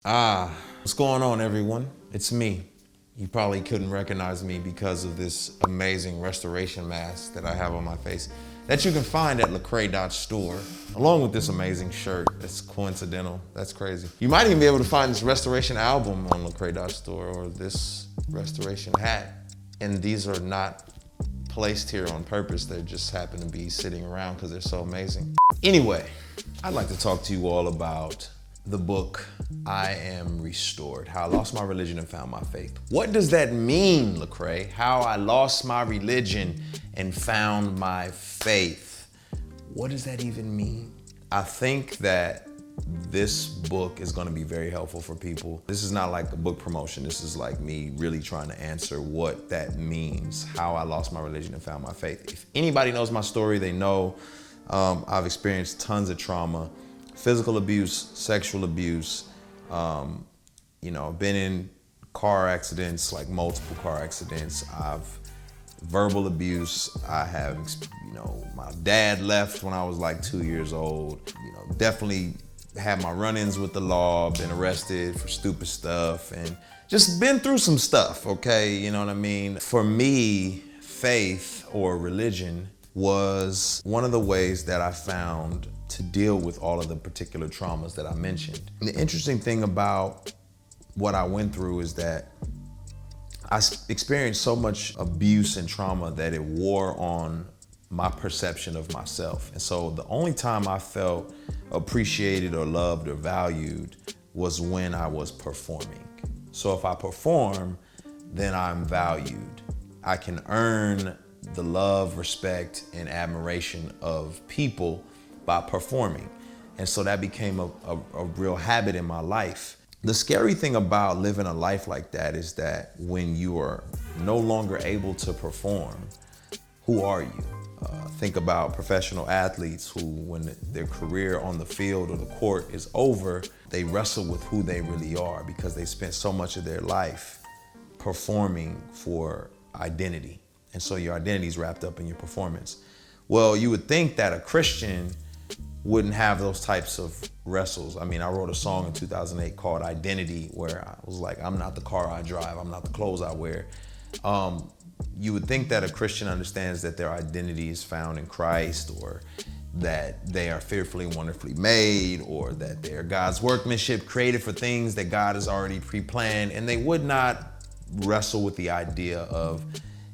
What's going on, everyone? It's me. You probably couldn't recognize me because of this amazing restoration mask that I have on my face that you can find at Lecrae store, along with this amazing shirt. It's coincidental. That's crazy. You might even be able to find this restoration album on Lecrae store or this restoration hat. And these are not placed here on purpose. They just happen to be sitting around because they're so amazing. Anyway, I'd like to talk to you all about the book, I Am Restored, How I Lost My Religion and Found My Faith. What does that mean, Lecrae? How I lost my religion and found my faith. What does that even mean? I think that this book is going to be very helpful for people. This is not like a book promotion. This is like me really trying to answer what that means, how I lost my religion and found my faith. If anybody knows my story, they know I've experienced tons of trauma. Physical abuse, sexual abuse, been in car accidents, like multiple car accidents. I've verbal abuse. I have, my dad left when I was like 2 years old. Definitely had my run-ins with the law, been arrested for stupid stuff, and just been through some stuff, okay? You know what I mean? For me, faith or religion was one of the ways that I found to deal with all of the particular traumas that I mentioned. And the interesting thing about what I went through is that I experienced so much abuse and trauma that it wore on my perception of myself. And so the only time I felt appreciated or loved or valued was when I was performing. So if I perform, then I'm valued. I can earn the love, respect, and admiration of people by performing. And so that became a real habit in my life. The scary thing about living a life like that is that when you are no longer able to perform, who are you? Think about professional athletes who, when their career on the field or the court is over, they wrestle with who they really are because they spent so much of their life performing for identity. And so your identity is wrapped up in your performance. Well, you would think that a Christian wouldn't have those types of wrestles. I mean, I wrote a song in 2008 called Identity, where I was like, I'm not the car I drive, I'm not the clothes I wear. You would think that a Christian understands that their identity is found in Christ, or that they are fearfully and wonderfully made, or that they're God's workmanship created for things that God has already pre-planned, and they would not wrestle with the idea of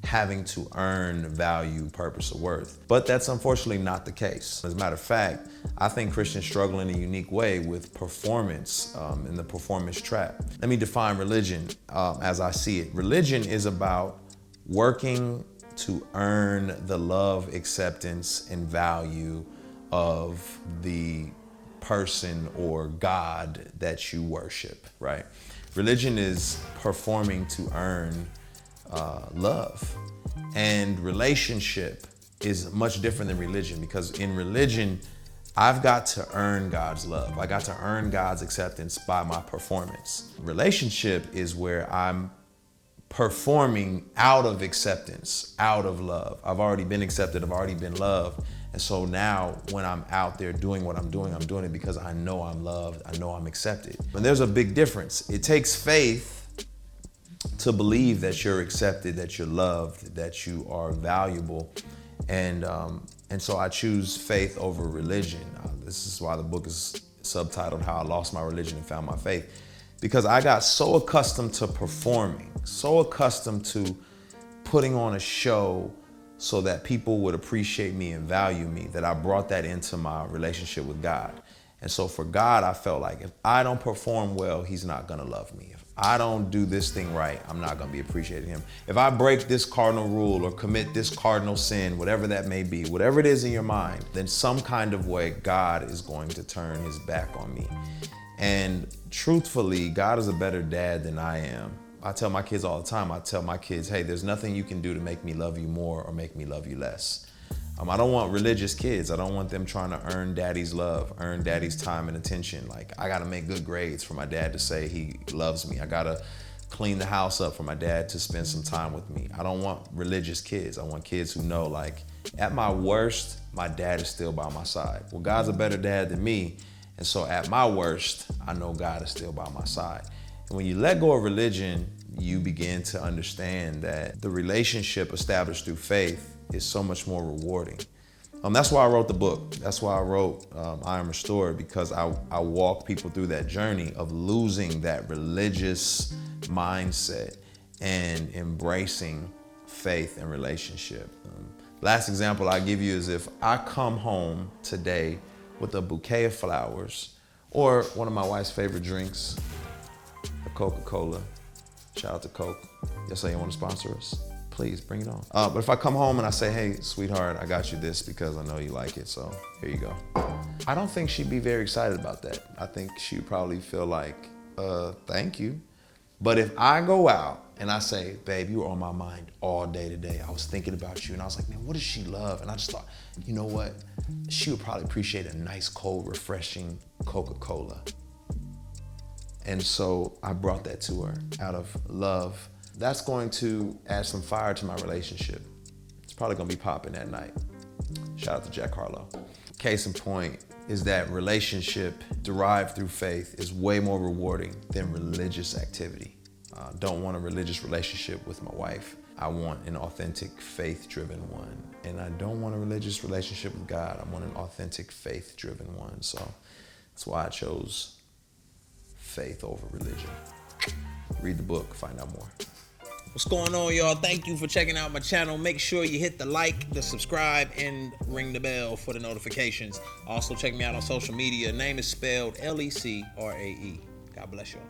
having to earn value, purpose, or worth. But that's unfortunately not the case. As a matter of fact, I think Christians struggle in a unique way with performance, in the performance trap. Let me define religion as I see it. Religion is about working to earn the love, acceptance, and value of the person or God that you worship, right? Religion is performing to earn love. And relationship is much different than religion, because in religion, I've got to earn God's love. I got to earn God's acceptance by my performance. Relationship is where I'm performing out of acceptance, out of love. I've already been accepted, I've already been loved. And so now when I'm out there doing what I'm doing it because I know I'm loved, I know I'm accepted. And there's a big difference. It takes faith to believe that you're accepted, that you're loved, that you are valuable. And so I choose faith over religion. This is why the book is subtitled How I Lost My Religion and Found My Faith. Because I got so accustomed to performing, so accustomed to putting on a show so that people would appreciate me and value me, that I brought that into my relationship with God. And so for God, I felt like if I don't perform well, he's not gonna love me. If I don't do this thing right, I'm not gonna be appreciating him. If I break this cardinal rule or commit this cardinal sin, whatever that may be, whatever it is in your mind, then some kind of way God is going to turn his back on me. And truthfully, God is a better dad than I am. I tell my kids all the time, hey, there's nothing you can do to make me love you more or make me love you less. I don't want religious kids. I don't want them trying to earn daddy's love, earn daddy's time and attention. Like, I gotta make good grades for my dad to say he loves me. I gotta clean the house up for my dad to spend some time with me. I don't want religious kids. I want kids who know, like, at my worst, my dad is still by my side. Well, God's a better dad than me, And so at my worst, I know God is still by my side. And when you let go of religion, you begin to understand that the relationship established through faith is so much more rewarding. That's why I wrote the book. That's why I wrote I Am Restored, because I walk people through that journey of losing that religious mindset and embracing faith and relationship. Last example I give you is if I come home today with a bouquet of flowers or one of my wife's favorite drinks, a Coca-Cola. Shout out to Coke. Y'all say you want to sponsor us? Please bring it on. But if I come home and I say, hey, sweetheart, I got you this because I know you like it, so here you go. I don't think she'd be very excited about that. I think she'd probably feel like, thank you. But if I go out and I say, babe, you were on my mind all day today. I was thinking about you. And I was like, man, what does she love? And I just thought, you know what? She would probably appreciate a nice, cold, refreshing Coca-Cola. And so I brought that to her out of love. That's going to add some fire to my relationship. It's probably gonna be popping that night. Shout out to Jack Harlow. Case in point is that relationship derived through faith is way more rewarding than religious activity. Don't want a religious relationship with my wife. I want an authentic, faith-driven one. And I don't want a religious relationship with God. I want an authentic, faith-driven one. So that's why I chose faith over religion. Read the book, find out more. What's going on, y'all? Thank you for checking out my channel. Make sure you hit the like, the subscribe, and ring the bell for the notifications. Also, check me out on social media. Name is spelled Lecrae. God bless y'all.